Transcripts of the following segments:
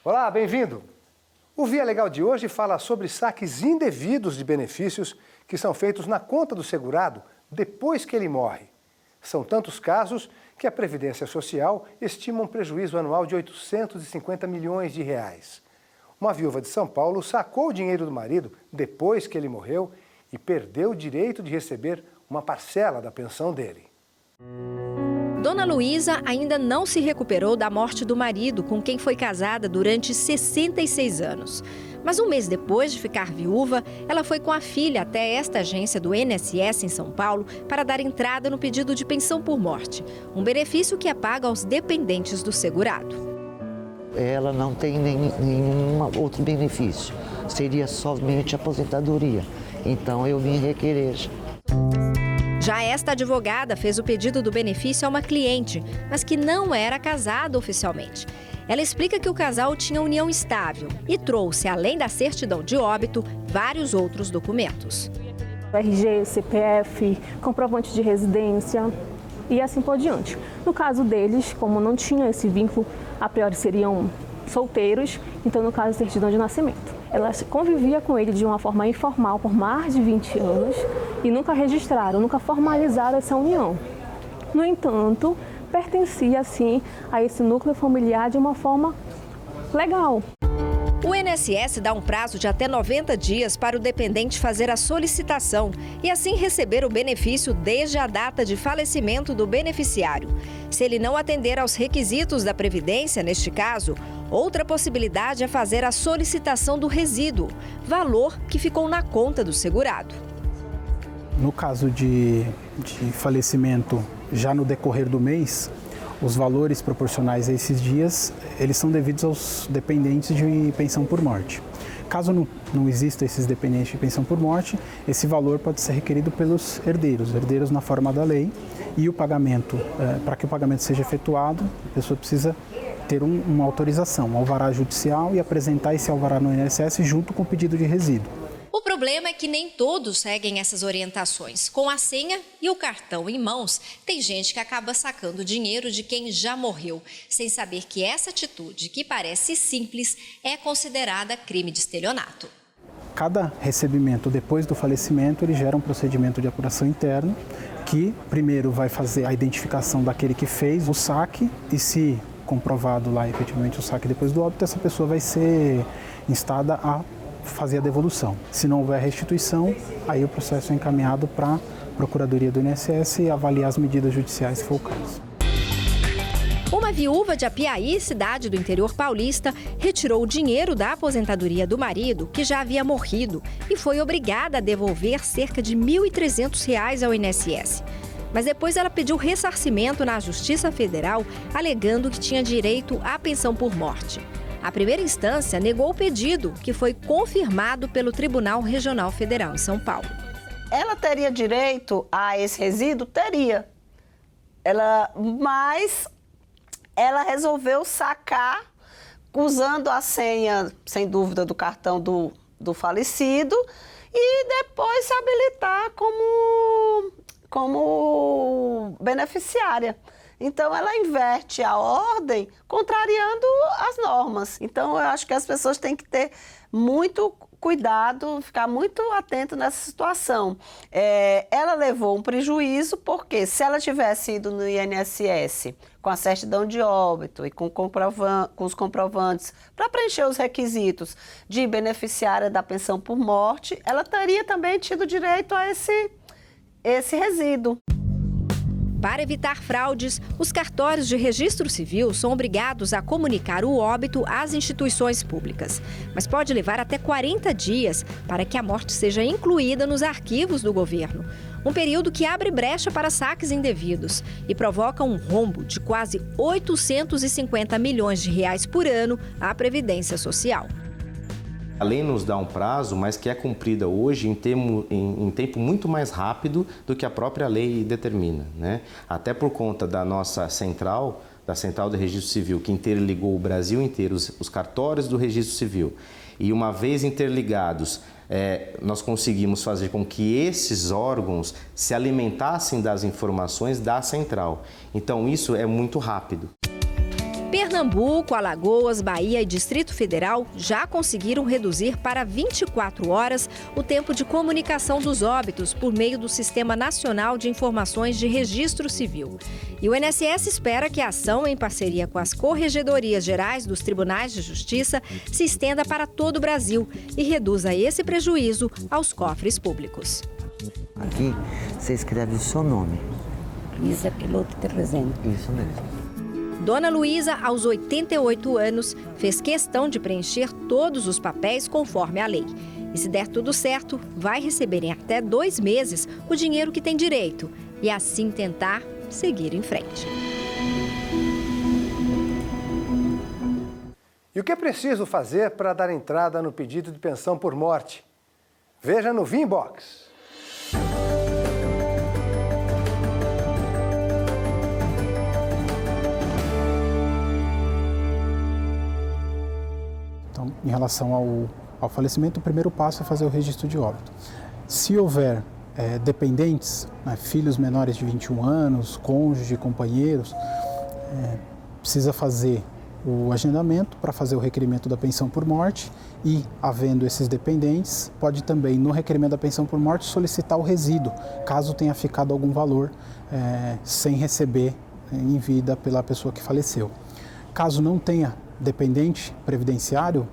Olá, bem-vindo! O Via Legal de hoje fala sobre saques indevidos de benefícios que são feitos na conta do segurado depois que ele morre. São tantos casos que a Previdência Social estima um prejuízo anual de 850 milhões de reais. Uma viúva de São Paulo sacou o dinheiro do marido depois que ele morreu e perdeu o direito de receber uma parcela da pensão dele. Dona Luísa ainda não se recuperou da morte do marido, com quem foi casada durante 66 anos. Mas um mês depois de ficar viúva, ela foi com a filha até esta agência do INSS em São Paulo para dar entrada no pedido de pensão por morte, um benefício que é pago aos dependentes do segurado. Ela não tem nenhum outro benefício, seria somente aposentadoria. Então eu vim requerer. Já esta advogada fez o pedido do benefício a uma cliente, mas que não era casada oficialmente. Ela explica que o casal tinha união estável e trouxe, além da certidão de óbito, vários outros documentos. RG, CPF, comprovante de residência e assim por diante. No caso deles, como não tinha esse vínculo, a priori seriam solteiros, então no caso, certidão de nascimento. Ela convivia com ele de uma forma informal por mais de 20 anos e nunca registraram, nunca formalizaram essa união. No entanto, pertencia, assim, a esse núcleo familiar de uma forma legal. O INSS dá um prazo de até 90 dias para o dependente fazer a solicitação e assim receber o benefício desde a data de falecimento do beneficiário. Se ele não atender aos requisitos da Previdência, neste caso, outra possibilidade é fazer a solicitação do resíduo, valor que ficou na conta do segurado. No caso de falecimento já no decorrer do mês, os valores proporcionais a esses dias, eles são devidos aos dependentes de pensão por morte. Caso não existam esses dependentes de pensão por morte, esse valor pode ser requerido pelos herdeiros na forma da lei, e o pagamento, para que o pagamento seja efetuado, a pessoa precisa ter uma autorização, um alvará judicial, e apresentar esse alvará no INSS junto com o pedido de resíduo. O problema é que nem todos seguem essas orientações. Com a senha e o cartão em mãos, tem gente que acaba sacando dinheiro de quem já morreu, sem saber que essa atitude, que parece simples, é considerada crime de estelionato. Cada recebimento depois do falecimento, ele gera um procedimento de apuração interno, que primeiro vai fazer a identificação daquele que fez o saque, e se comprovado lá efetivamente o saque depois do óbito, essa pessoa vai ser instada a fazer a devolução. Se não houver restituição, aí o processo é encaminhado para a Procuradoria do INSS e avaliar as medidas judiciais, se for o caso. Uma viúva de Apiaí, cidade do interior paulista, retirou o dinheiro da aposentadoria do marido, que já havia morrido, e foi obrigada a devolver cerca de R$ 1.300 ao INSS. Mas depois ela pediu ressarcimento na Justiça Federal, alegando que tinha direito à pensão por morte. A primeira instância negou o pedido, que foi confirmado pelo Tribunal Regional Federal em São Paulo. Ela teria direito a esse resíduo? Teria. Mas ela resolveu sacar usando a senha, sem dúvida, do cartão do falecido e depois se habilitar como beneficiária. Então, ela inverte a ordem, contrariando as normas. Então, eu acho que as pessoas têm que ter muito cuidado, ficar muito atento nessa situação. Ela levou um prejuízo, porque se ela tivesse ido no INSS com a certidão de óbito e com os comprovantes para preencher os requisitos de beneficiária da pensão por morte, ela teria também tido direito a esse resíduo. Para evitar fraudes, os cartórios de registro civil são obrigados a comunicar o óbito às instituições públicas. Mas pode levar até 40 dias para que a morte seja incluída nos arquivos do governo. Um período que abre brecha para saques indevidos e provoca um rombo de quase 850 milhões de reais por ano à Previdência Social. A lei nos dá um prazo, mas que é cumprida hoje em tempo muito mais rápido do que a própria lei determina, né? Até por conta da nossa central, da Central do Registro Civil, que interligou o Brasil inteiro, os cartórios do Registro Civil. E uma vez interligados, nós conseguimos fazer com que esses órgãos se alimentassem das informações da central. Então isso é muito rápido. Pernambuco, Alagoas, Bahia e Distrito Federal já conseguiram reduzir para 24 horas o tempo de comunicação dos óbitos por meio do Sistema Nacional de Informações de Registro Civil. E o INSS espera que a ação, em parceria com as Corregedorias Gerais dos Tribunais de Justiça, se estenda para todo o Brasil e reduza esse prejuízo aos cofres públicos. Aqui você escreve o seu nome. Isso é piloto 300. Isso mesmo. Dona Luísa, aos 88 anos, fez questão de preencher todos os papéis conforme a lei. E se der tudo certo, vai receber em até 2 meses o dinheiro que tem direito e assim tentar seguir em frente. E o que é preciso fazer para dar entrada no pedido de pensão por morte? Veja no Vinbox. Então, em relação ao falecimento, o primeiro passo é fazer o registro de óbito. Se houver dependentes, né, filhos menores de 21 anos, cônjuge, companheiros, precisa fazer o agendamento para fazer o requerimento da pensão por morte e, havendo esses dependentes, pode também, no requerimento da pensão por morte, solicitar o resíduo, caso tenha ficado algum valor sem receber em vida pela pessoa que faleceu. Caso não tenha dependente previdenciário,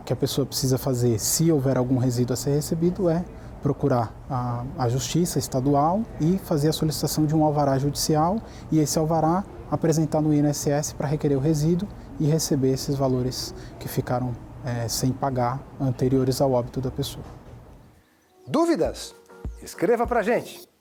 o que a pessoa precisa fazer, se houver algum resíduo a ser recebido, é procurar a Justiça Estadual e fazer a solicitação de um alvará judicial e esse alvará apresentar no INSS para requerer o resíduo e receber esses valores que ficaram sem pagar anteriores ao óbito da pessoa. Dúvidas? Escreva para a gente.